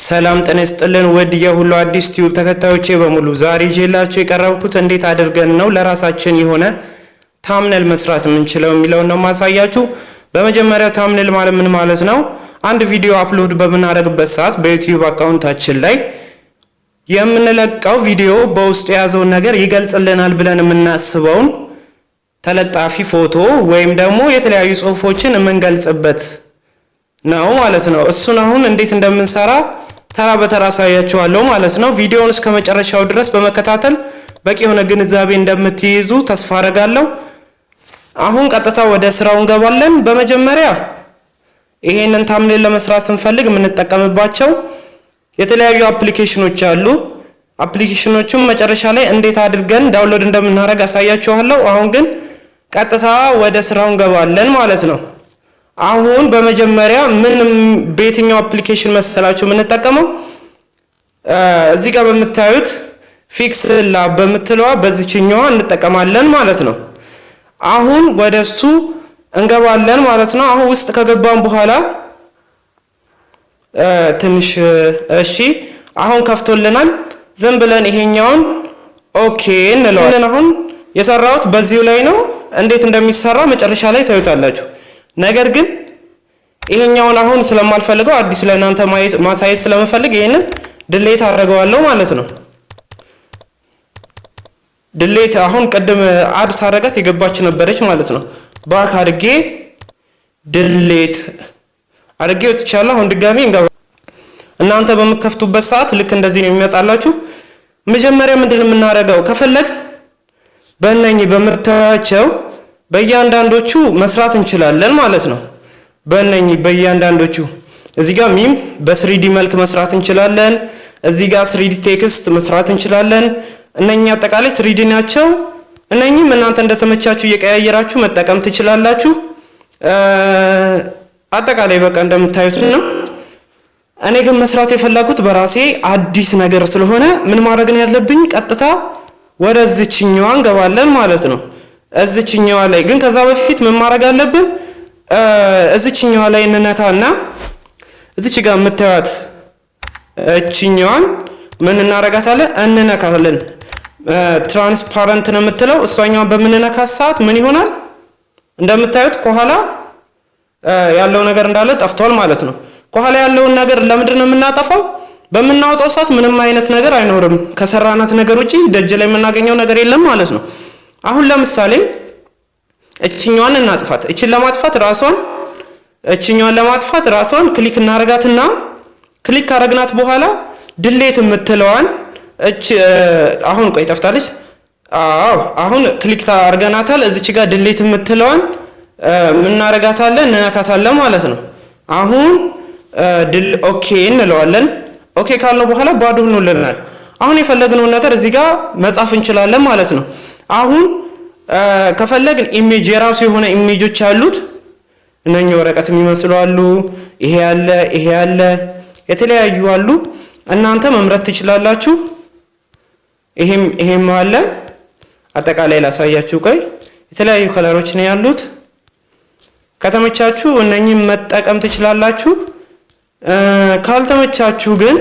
ሰላም ጤና ይስጥልን ወድ የሁሉ አዲስ ቲዩብ ተከታዮቼ በሙሉ ዛሬ ይዤላችሁ የቀረብኩት እንዴት አድርገን ነው ለራሳችን የሆነ ታምነል መስራት የምንችለው የሚለው ነው ማሳያችሁ። በመጀመሪያ ታምነል ማለት ምን ማለት ነው? አንድ ቪዲዮ አፕሎድ በመናረግበት ሰዓት በዩቲዩብ አካውንታችን ላይ የምንለቀው ቪዲዮ በውስጡ ያዘው ነገር ይገልጽልናል ብለን የምናስበውን ተለጣፊ ፎቶ ወይም ደግሞ የተለያዩ ጽሁፎችን የምንገልጽበት ነው ማለት ነው። እሱን አሁን እንዴት እንደምንሰራ ተራ በተራ አሳያችኋለሁ ማለት ነው። ቪዲዮውን እስከ መጨረሻው ድረስ በመከታተል በቂ የሆነ ግንዛቤ እንደምትይዙ ተስፋ አደርጋለሁ። አሁን ቀጥታ ወደ ስራው እንገባለን። በመጀመሪያ ይሄንን ታምኔል ለመስራት ስንፈልግ የምንጠቀምባቸው የተለያዩ አፕሊኬሽኖች አሉ። አፕሊኬሽኖቹም መጨረሻ ላይ እንዴት አድርገን ዳውንሎድ እንደምናደርግ አሳያችኋለሁ። አሁን ግን ቀጥታ ወደ ስራው እንገባለን ማለት ነው። አሁን በመጀመሪያ በየትኛው አፕሊኬሽን መሰላችሁ የምንጠቀመው? እዚህ ጋር በምታዩት pixlab በምትለዋ በዚህኛዋ እንጠቀማለን ማለት ነው። አሁን ወደሱ እንገባለን ማለት ነው። አሁን ውስጥ ከገባን በኋላ ትንሽ እሺ አሁን ከፍቶልናል። ዝም ብለን ይሄኛውን ኦኬ እንለዋለን። አሁን የሰራሁት በዚሁ ላይ ነው። እንዴት እንደሚሰራ መጨረሻ ላይ ታዩታላችሁ። ነገር ግን ይሄኛውን አሁን ስለማልፈልገው አዲስ ለናንተ ማሳየት ስለምፈልግ ይሄንን ዲሌት አደርገዋለሁ ማለት ነው። ዲሌት አሁን ቀደም አድ ሳረጋት የገባች ነበረች ማለት ነው። ባክ አድርጌ ዲሌት አድርጌው ተቻለው። አሁን ድጋሚ እንገባ። እናንተ በመከፍቱበት ሰዓት ልክ እንደዚህ ነው የሚመጣላችሁ። መጀመሪያ ምንድነው የምናደርገው? ከፈለግ በእነኚህ በመታቸው በእያንዳንዶቹ መስራት እንችላለን ማለት ነው። በእነኚህ በእያንዳንዶቹ እዚህ ጋር ሚም በ3D መልክ መስራት እንችላለን። እዚህ ጋር 3D ቴክስት መስራት እንችላለን። እነኚህ አጠቃላይ 3D ናቸው። እነኚህም እናንተ እንደተመቻችሁ እየቀያየራችሁ መጠቀም ትችላላችሁ። አጠቃላይ በቃ እንደምታዩት ነው። እኔ ግን መስራት የፈለኩት በራሴ አዲስ ነገር ስለሆነ ምን ማድረግ ነው ያለብኝ? ቀጥታ ወደዚህኛው እንገባለን ማለት ነው። እዚህኛው ላይ ግን ከዛ በፊት ምን ማድረግ አለብን? እዚህኛው ላይ እንነካና እዚች ጋር የምታዩት እቺኛዋን ምን እናረጋታለን? እንነካለን። ትራንስፓረንት ነው የምትለው እሷኛዋን በምንነካ ሰዓት ምን ይሆናል? እንደምታዩት ከኋላ ያለው ነገር እንዳለ ጠፍቷል ማለት ነው። ከኋላ ያለውን ነገር ለምንድን ነው የምናጠፋው? በምናወጣው ሰዓት ምንም አይነት ነገር አይኖርም። ከሰራናት ነገር ውጪ ደጅ ላይ የምናገኘው ነገር የለም ማለት ነው። አሁን ለምሳሌ እቺኛዋን እናጥፋት። እቺን ለማጥፋት ራሷን ክሊክ እናረጋትና ክሊክ ካረግናት በኋላ ዲሌት የምትለዋን አሁን ቆይ ጠፍታለች። አሁን ክሊክ ታርገናታል። እዚች ጋር ዲሌት የምትለዋን እናረጋታለን እንነካታለን ማለት ነው። አሁን ኦኬ እንለዋለን። ኦኬ ካልነው በኋላ ባዶ ሆኖልናል። አሁን የፈለግነው ነገር እዚህ ጋር መጻፍ እንችላለን ማለት ነው። አሁን ከፈለግን ኢሜጅ የራሱ የሆነ ኢሜጆች አሉት። እነኚህ ወረቀት የሚመስሉ አሉ። ይሄ ያለ የተለያዩ አሉ። እናንተ መምረጥ ትችላላችሁ። ይሄም አለ። አጠቃላይ ላሳያችሁ። ቆይ የተለያዩ ከለሮች ነው ያሉት። ከተመቻችሁ እነኚህ መጠቀም ትችላላችሁ። ካልተመቻችሁ ግን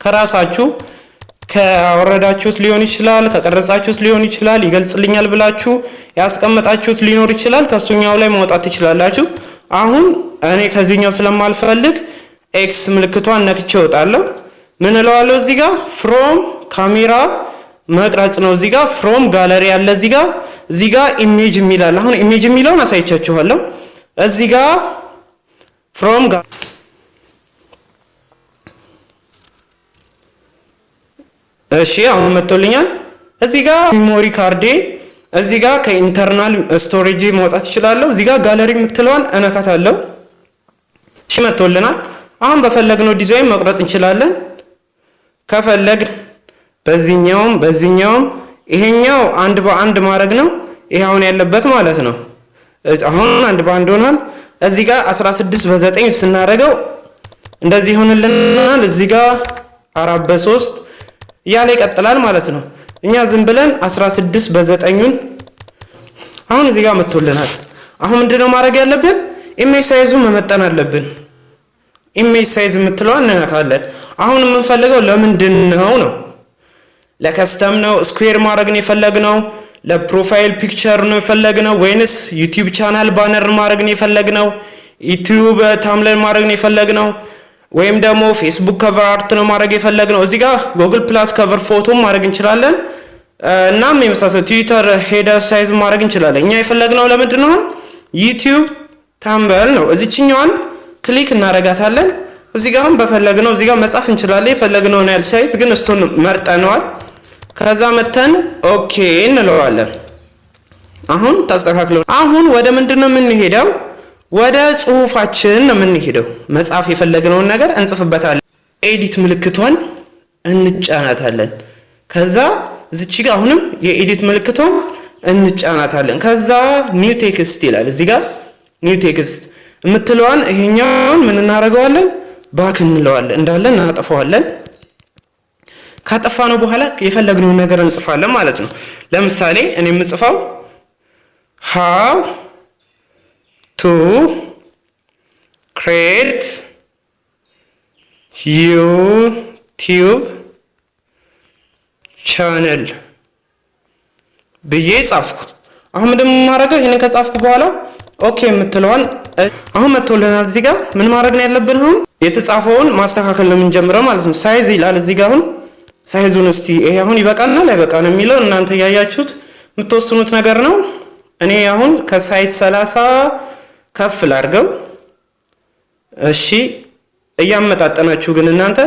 ከራሳችሁ ከወረዳችሁት ሊሆን ይችላል፣ ከቀረጻችሁት ሊሆን ይችላል፣ ይገልጽልኛል ብላችሁ ያስቀመጣችሁት ሊኖር ይችላል። ከሱኛው ላይ ማውጣት ትችላላችሁ። አሁን እኔ ከዚህኛው ስለማልፈልግ ኤክስ ምልክቷን ነክቼ እወጣለሁ። ምን እለዋለሁ? እዚህ ጋር ፍሮም ካሜራ መቅረጽ ነው። እዚህ ጋር ፍሮም ጋለሪ ያለ እዚህ ጋር ኢሜጅ የሚላል። አሁን ኢሜጅ የሚለውን አሳይቻችኋለሁ። እዚህ ጋር ፍሮም እሺ አሁን መጥቶልኛል። እዚህ ጋር ሜሞሪ ካርዴ እዚህ ጋር ከኢንተርናል ስቶሬጅ ማውጣት ይችላልው። እዚህ ጋር ጋለሪ የምትለዋን እነካታለሁ። እሺ መጥቶልናል። አሁን በፈለግነው ዲዛይን መቅረጽ እንችላለን። ከፈለግ በዚህኛውም ይሄኛው አንድ በአንድ ማድረግ ነው። ይሄ አሁን ያለበት ማለት ነው። አሁን አንድ በአንድ ሆኗል። እዚህ ጋር 16 በ9 ስናደርገው እንደዚህ ሆነልናል። እዚህ ጋር 4 በ3 ያለ ይቀጥላል ማለት ነው። እኛ ዝም ብለን 16 በ9ን አሁን እዚህ ጋር መጥቶልናል። አሁን ምንድነው ማድረግ ያለብን? ኢሜጅ ሳይዙን መመጠን አለብን። ኢሜጅ ሳይዝ የምትለዋን እንነካለን። አሁን የምንፈልገው ለምንድነው ነው? ለከስተም ነው? ስኩዌር ማድረግ ነው የፈለግነው? ለፕሮፋይል ፒክቸር ነው የፈለግነው? ወይንስ ዩቲዩብ ቻናል ባነር ማድረግ ነው የፈለግነው? ዩቲዩብ ታምለን ማድረግ ነው የፈለግነው? ወይም ደግሞ ፌስቡክ ከቨር አርት ነው ማድረግ የፈለግነው? እዚህ ጋር ጉግል ፕላስ ከቨር ፎቶ ማድረግ እንችላለን። እናም የመሳሰሉ ትዊተር ሄደር ሳይዝ ማድረግ እንችላለን። እኛ የፈለግነው ለምንድነው? ዩቲዩብ ታምበል ነው። እዚህኛዋን ክሊክ እናረጋታለን። እዚህ ጋርም በፈለግነው እዚህ ጋር መጻፍ እንችላለን። የፈለግነውን ያህል ሳይዝ ግን እሱን መርጠነዋል። ከዛ መተን ኦኬ እንለዋለን። አሁን ተስተካክሎ አሁን ወደ ምንድነው የምንሄደው? ወደ ጽሁፋችን ነው የምንሄደው። መጻፍ የፈለግነውን ነገር እንጽፍበታለን። ኤዲት ምልክቷን እንጫናታለን። ከዛ እዚች ጋር አሁንም የኤዲት ምልክቷን እንጫናታለን። ከዛ ኒው ቴክስት ይላል። እዚህ ጋር ኒው ቴክስት የምትለዋን ይሄኛውን ምን እናደርገዋለን? ባክ እንለዋለን። እንዳለ እናጠፋዋለን። ካጠፋነው በኋላ የፈለግነውን ነገር እንጽፋለን ማለት ነው። ለምሳሌ እኔ የምጽፈው how to create YouTube channel ብዬ ጻፍኩ። አሁን ምንድነው የማደርገው? ይሄንን ከጻፍኩ በኋላ ኦኬ የምትለዋን አሁን መጥቶልናል። እዚህ ጋር ምን ማድረግ ነው ያለብን? አሁን የተጻፈውን ማስተካከል ነው የምንጀምረው ማለት ነው። ሳይዝ ይላል እዚህ ጋር። አሁን ሳይዙን እስቲ ይሄ አሁን ይበቃናል አይበቃንም የሚለው እናንተ ያያችሁት የምትወስኑት ነገር ነው። እኔ አሁን ከሳይዝ 30 ከፍ ላድርገው። እሺ እያመጣጠናችሁ ግን እናንተ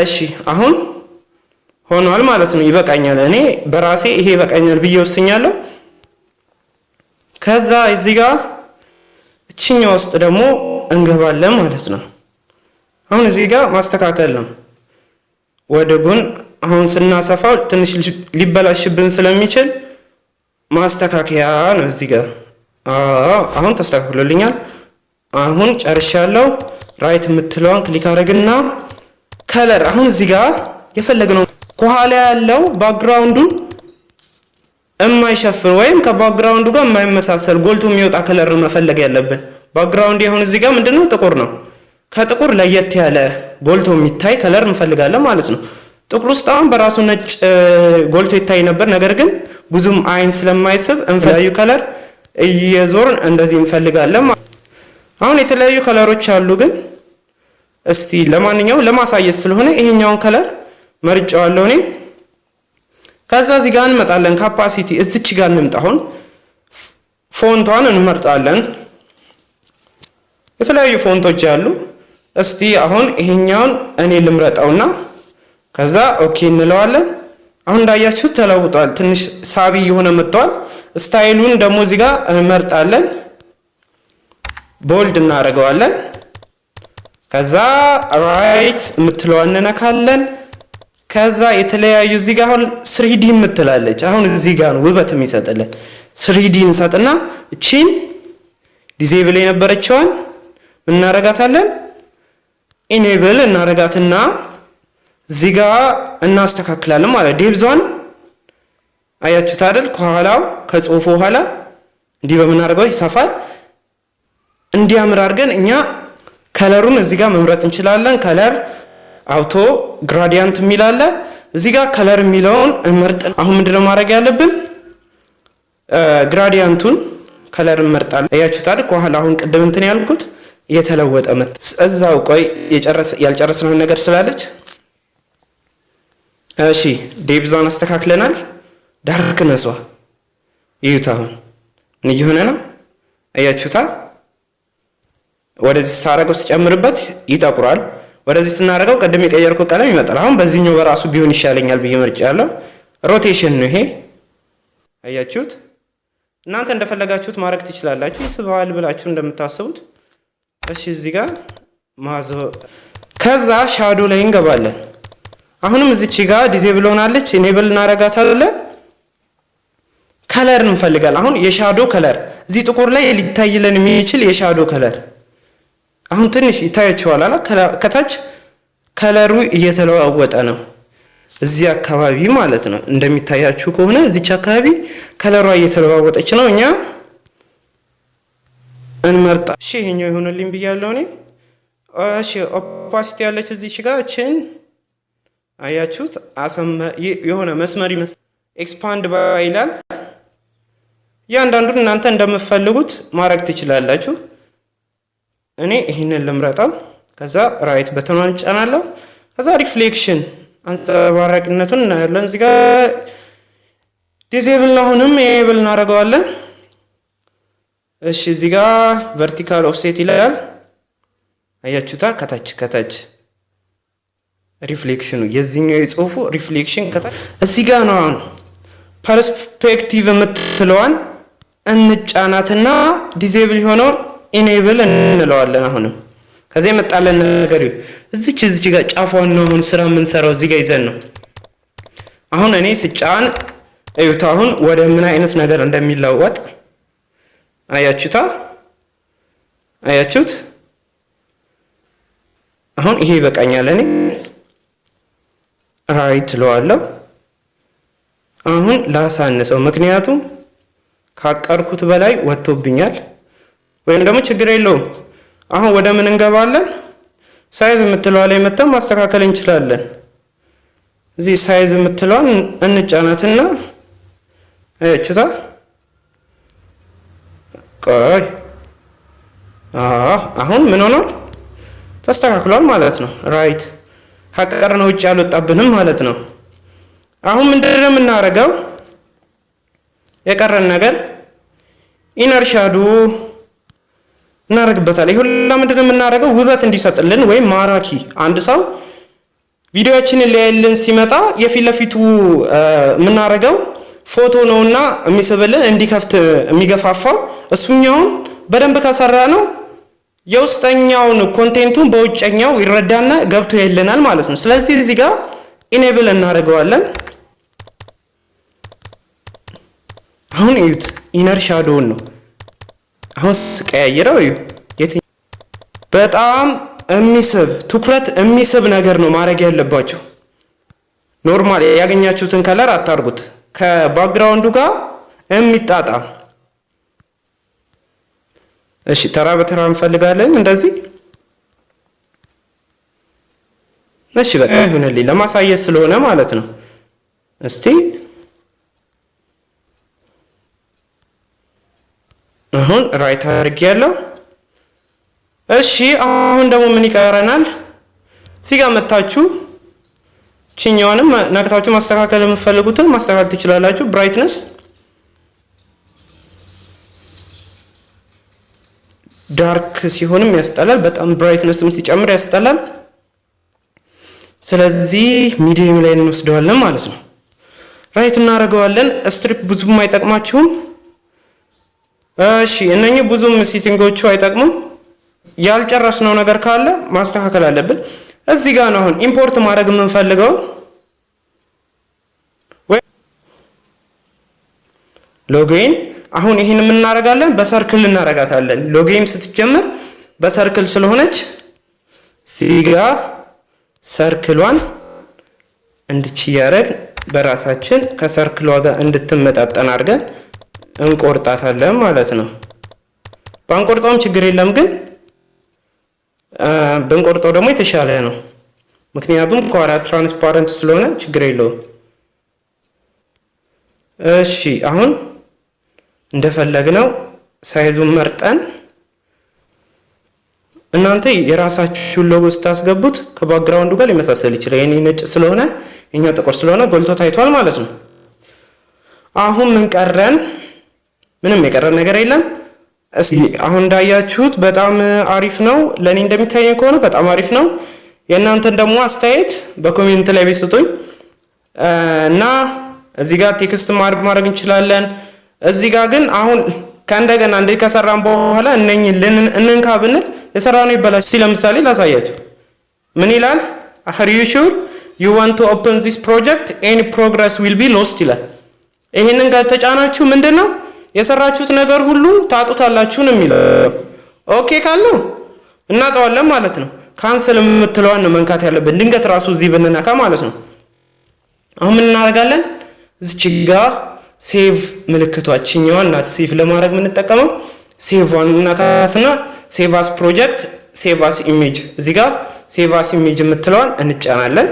እሺ አሁን ሆኗል ማለት ነው። ይበቃኛል። እኔ በራሴ ይሄ ይበቃኛል ብዬ ወስኛለሁ። ከዛ እዚህ ጋር እቺኛው ውስጥ ደግሞ እንገባለን ማለት ነው። አሁን እዚህ ጋር ማስተካከል ነው። ወደ ጎን አሁን ስናሰፋው ትንሽ ሊበላሽብን ስለሚችል ማስተካከያ ነው እዚህ ጋር። አሁን ተስተካክሎልኛል። አሁን ጨርሻለሁ። ራይት የምትለዋን ክሊክ አድርግና ከለር አሁን እዚህ ጋር የፈለግነው ከኋላ ያለው ባክግራውንዱን የማይሸፍን ወይም ከባክግራውንዱ ጋር የማይመሳሰል ጎልቶ የሚወጣ ከለር መፈለግ ያለብን። ባክግራውንድ ይሁን እዚህ ጋር ምንድነው ጥቁር ነው። ከጥቁር ለየት ያለ ጎልቶ የሚታይ ከለር እንፈልጋለን ማለት ነው። ጥቁር ውስጥ አሁን በራሱ ነጭ ጎልቶ ይታይ ነበር። ነገር ግን ብዙም አይን ስለማይስብ እንፈልጋዩ ከለር እየዞርን እንደዚህ እንፈልጋለን። አሁን የተለያዩ ከለሮች አሉ። ግን እስቲ ለማንኛውም ለማሳየት ስለሆነ ይሄኛውን ከለር መርጫዋለሁ እኔ። ከዛ እዚህ ጋር እንመጣለን። ካፓሲቲ እዚች ጋር እንምጣ። አሁን ፎንቷን እንመርጣለን። የተለያዩ ፎንቶች አሉ። እስቲ አሁን ይሄኛውን እኔ ልምረጣውና ከዛ ኦኬ እንለዋለን። አሁን እንዳያችሁት ተለውጧል። ትንሽ ሳቢ የሆነ መጥቷል። ስታይሉን ደግሞ እዚህ ጋር እንመርጣለን። ቦልድ እናደርገዋለን። ከዛ ራይት የምትለዋን እንነካለን። ከዛ የተለያዩ እዚህ ጋር አሁን 3D የምትላለች አሁን እዚህ ጋር ነው ውበት የሚሰጥልን። 3D እንሰጥና እቺን ዲሴብል የነበረችዋን እናረጋታለን። ኢኔብል እናረጋትና እዚህ ጋር እናስተካክላለን ማለት ዴፕዟን አያችሁት አይደል? ከኋላው ከጽሁፉ ኋላ እንዲህ በመናረጋው ይሰፋል። እንዲያምር አድርገን እኛ ከለሩን እዚህ ጋር መምረጥ እንችላለን። ከለር አውቶ ግራዲያንት የሚላለ እዚህ ጋር ከለር የሚለውን እንመርጥ። አሁን ምንድነው ማድረግ ያለብን? ግራዲያንቱን ከለር እንመርጣለን። አያችሁት አይደል? ከኋላ አሁን ቅድም እንትን ያልኩት የተለወጠ መጥ እዛው ቆይ ያልጨረስነው ነገር ስላለች እሺ ዴፕዟን አስተካክለናል። ዳርክነሷ ይዩት። አሁን ምን እየሆነ ነው? አያችሁታ? ወደዚህ ሳረገው ስጨምርበት ይጠቁራል። ወደዚህ ስናረገው ቀደም የቀየርኩት ቀለም ይመጣል። አሁን በዚህኛው በራሱ ቢሆን ይሻለኛል ብዬ መርጫለሁ። ሮቴሽን ነው ይሄ። አያችሁት? እናንተ እንደፈለጋችሁት ማድረግ ትችላላችሁ። ይስባል ብላችሁ እንደምታስቡት። እሺ እዚህ ጋር ማዞ ከዛ ሻዶ ላይ እንገባለን። አሁንም እዚች ጋር ዲሴብል ሆናለች። ኢኔብል እናረጋታለን። ከለር እንፈልጋለን። አሁን የሻዶ ከለር እዚህ ጥቁር ላይ ሊታይልን የሚችል የሻዶ ከለር አሁን ትንሽ ይታያችኋል አላ ከታች ከለሩ እየተለዋወጠ ነው። እዚህ አካባቢ ማለት ነው። እንደሚታያችሁ ከሆነ እዚች አካባቢ ከለሯ እየተለዋወጠች ነው። እኛ እንመርጣ። እሺ ይሄኛው ይሆነልኝ ብያለሁ እኔ። እሺ ኦፓሲቲ ያለች እዚህ ጋር እቺን አያችሁት የሆነ መስመር ኤክስፓንድ ባይላል ያንዳንዱን እናንተ እንደምትፈልጉት ማድረግ ትችላላችሁ እኔ ይሄንን ልምረጣው ከዛ ራይት በተኗን ጫናለሁ ከዛ ሪፍሌክሽን አንጸባራቂነቱን እናያለን እዚህ ጋር ዲሴብል አሁንም ኤብል እናደርገዋለን እሺ እዚህ ጋር ቨርቲካል ኦፍሴት ይላል አያችሁታ ከታች ሪፍሌክሽኑ የዚህኛው የጽሁፉ ሪፍሌክሽን ከታች እዚህ ጋር ነው አሁን ፐርስፔክቲቭ የምትለዋን እንጫናትና ዲሴብል ሆኖ ኢኔብል እንለዋለን አሁንም ከዚህ መጣለን ነገር እዚች ጋር ጫፏን ነው አሁን ስራ ምን ሰራው እዚህ ጋር ይዘን ነው አሁን እኔ ስጫን እዩት አሁን ወደ ምን አይነት ነገር እንደሚለወጥ አያችሁት አሁን ይሄ ይበቃኛል እኔ ራይት ለዋለው አሁን ላሳንሰው ምክንያቱም ካቀርኩት በላይ ወጥቶብኛል ወይም ደግሞ ችግር የለውም አሁን ወደ ምን እንገባለን ሳይዝ የምትለው ላይ መተን ማስተካከል እንችላለን እዚህ ሳይዝ የምትለው እንጫናትና እችታ ቆይ አሁን ምን ሆኗል ተስተካክሏል ማለት ነው ራይት ሀቀርነው ውጭ ያልወጣብንም ማለት ነው አሁን ምንድነው የምናደርገው የቀረን ነገር ኢነር ሻዶ እናደርግበታለን ይሁን ለምንድነው የምናደርገው ውበት እንዲሰጥልን ወይ ማራኪ አንድ ሰው ቪዲዮአችንን ሊያይልን ሲመጣ የፊለፊቱ የምናደርገው ፎቶ ነውና የሚስብልን እንዲከፍት የሚገፋፋው እሱኛውን በደንብ ከሰራ ነው የውስጠኛውን ኮንቴንቱን በውጭኛው ይረዳና ገብቶ ይልናል ማለት ነው ስለዚህ እዚህ ጋር ኢኔብል እናደርገዋለን አሁን እዩት ኢነር ሻዶውን ነው አሁን ስቀያይረው በጣም የሚስብ ትኩረት የሚስብ ነገር ነው ማድረግ ያለባችሁ ኖርማል ያገኛችሁትን ከለር አታርጉት ከባክግራውንዱ ጋር የሚጣጣም እሺ ተራ በተራ እንፈልጋለን እንደዚህ እሺ በቃ ይሁንልኝ ለማሳየት ስለሆነ ማለት ነው እስቲ አሁን ራይት አድርጌያለሁ እሺ አሁን ደግሞ ምን ይቀረናል እዚህ ጋር መጣችሁ ቺኛውንም ነክታችሁ ማስተካከል የምትፈልጉትን ማስተካከል ትችላላችሁ ብራይትነስ ዳርክ ሲሆንም ያስጠላል በጣም ብራይትነስም ሲጨምር ያስጠላል ስለዚህ ሚዲየም ላይ እንወስደዋለን ማለት ነው ራይት እናደርገዋለን ስትሪፕ ብዙም አይጠቅማችሁም እሺ እነኚህ ብዙም ሴቲንጎቹ አይጠቅሙም ያልጨረስነው ነገር ካለ ማስተካከል አለብን እዚህ ጋር ነው አሁን ኢምፖርት ማድረግ የምንፈልገው ወይ ሎጊን አሁን ይሄን ምን እናደርጋለን በሰርክል እናደርጋታለን ሎጊን ስትጀምር በሰርክል ስለሆነች ሲጋ ሰርክሏን እንድትያረግ በራሳችን ከሰርክሏ ጋር እንድትመጣጠን አድርገን እንቆርጣታለን ማለት ነው ባንቆርጣውም ችግር የለም ግን ብንቆርጠው ደግሞ የተሻለ ነው ምክንያቱም ኳራ ትራንስፓረንት ስለሆነ ችግር የለውም እሺ አሁን እንደፈለግነው ሳይዙን መርጠን እናንተ የራሳችሁን ሎጎ ስታስገቡት ከባክግራውንዱ ጋር ሊመሳሰል ይችላል የኔ ነጭ ስለሆነ እኛ ጥቁር ስለሆነ ጎልቶ ታይቷል ማለት ነው አሁን ምን ቀረን ምንም የቀረን ነገር የለም እስቲ አሁን እንዳያችሁት በጣም አሪፍ ነው ለኔ እንደሚታየኝ ከሆነ በጣም አሪፍ ነው የእናንተን ደግሞ አስተያየት በኮሜንት ላይ ቢሰጡኝ እና እዚህ ጋር ቴክስት ማድረግ እንችላለን እዚህ ጋር ግን አሁን ከእንደገና እንዴት ከሰራን በኋላ እንንካ ብንል የሰራነው ይበላሽ እስቲ ለምሳሌ ላሳያችሁ ምን ይላል are you sure you want to open this project any progress will be lost ይላል ይሄንን ጋር ተጫናችሁ ምንድነው የሰራችሁት ነገር ሁሉ ታጡታላችሁ ነው የሚለው ኦኬ ካለው እናጣዋለን ማለት ነው ካንሰል የምትለዋን ነው መንካት ያለብን ድንገት ራሱ እዚህ ብንነካ ማለት ነው አሁን ምን እናደርጋለን እዚች ጋር ሴቭ ምልክቷችኛዋን ናት ሴቭ ለማድረግ ምን ተጠቀመው ሴቭ ዋን እናካትና ሴቭ አስ ፕሮጀክት ሴቭ አስ ኢሜጅ እዚህ ጋር ሴቭ አስ ኢሜጅ የምትለዋን እንጫናለን።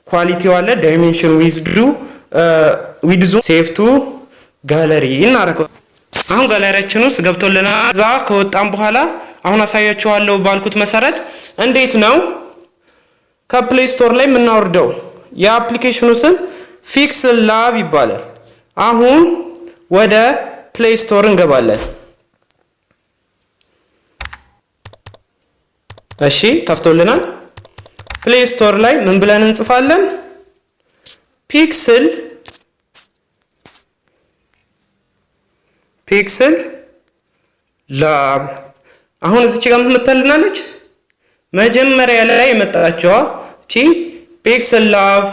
ኳሊቲው አለ ዳይሜንሽን ዊድዙ ሴቭ ቱ ጋለሪ እናረጋው። አሁን ጋለሪያችን ውስጥ ገብቶልናል። እዛ ከወጣን በኋላ አሁን አሳያችኋለሁ ባልኩት መሰረት እንዴት ነው ከፕሌይ ስቶር ላይ የምናወርደው። የአፕሊኬሽኑ ስም pixlab ይባላል። አሁን ወደ ፕሌይ ስቶር እንገባለን። እሺ ከፍቶልናል። ፕሌይ ስቶር ላይ ምን ብለን እንጽፋለን? pixlab። አሁን እዚች ጋር ምትመጣልናለች መጀመሪያ ላይ የመጣችዋ እቺ pixlab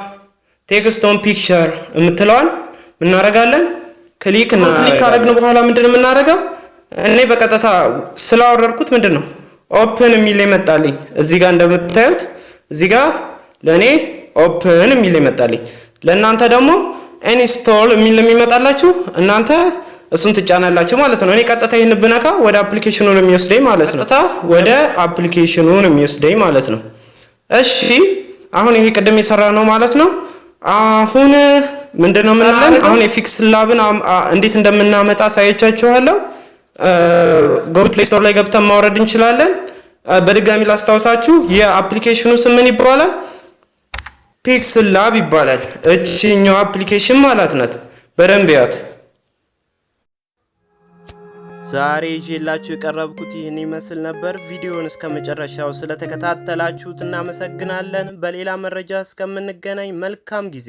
ቴክስት ኦን ፒክቸር የምትለዋን ምን እናደርጋለን? ክሊክ አደረግን በኋላ ምንድነው የምናደርገው? እኔ በቀጥታ ስላወረድኩት ምንድነው ኦፕን የሚል ይመጣልኝ። እዚህ ጋር እንደምታዩት እዚህ ጋር ለኔ ኦፕን የሚል ይመጣልኝ። ለእናንተ ደግሞ ኢንስቶል የሚል የሚመጣላችሁ እናንተ እሱን ትጫናላችሁ ማለት ነው። እኔ ቀጥታ ይሄን ብነካ ወደ አፕሊኬሽኑ ነው የሚወስደኝ ማለት ነው። ቀጥታ ወደ አፕሊኬሽኑ ነው የሚወስደኝ ማለት ነው። እሺ አሁን ይሄ ቅድም የሰራ ነው ማለት ነው። አሁን ምንድነው የምናደርገው? አሁን የpixlabን እንዴት እንደምናመጣ ሳይቻችኋለሁ። ጎግል ፕሌይ ስቶር ላይ ገብተን ማውረድ እንችላለን። በድጋሚ ላስታውሳችሁ የአፕሊኬሽኑ ስም ምን ይባላል? pixlab ይባላል። እቺኛው አፕሊኬሽን ማለት ናት። በደንብ ያት። ዛሬ ይዤላችሁ የቀረብኩት ይህን ይመስል ነበር። ቪዲዮውን እስከመጨረሻው ስለተከታተላችሁት እናመሰግናለን። በሌላ መረጃ እስከምንገናኝ መልካም ጊዜ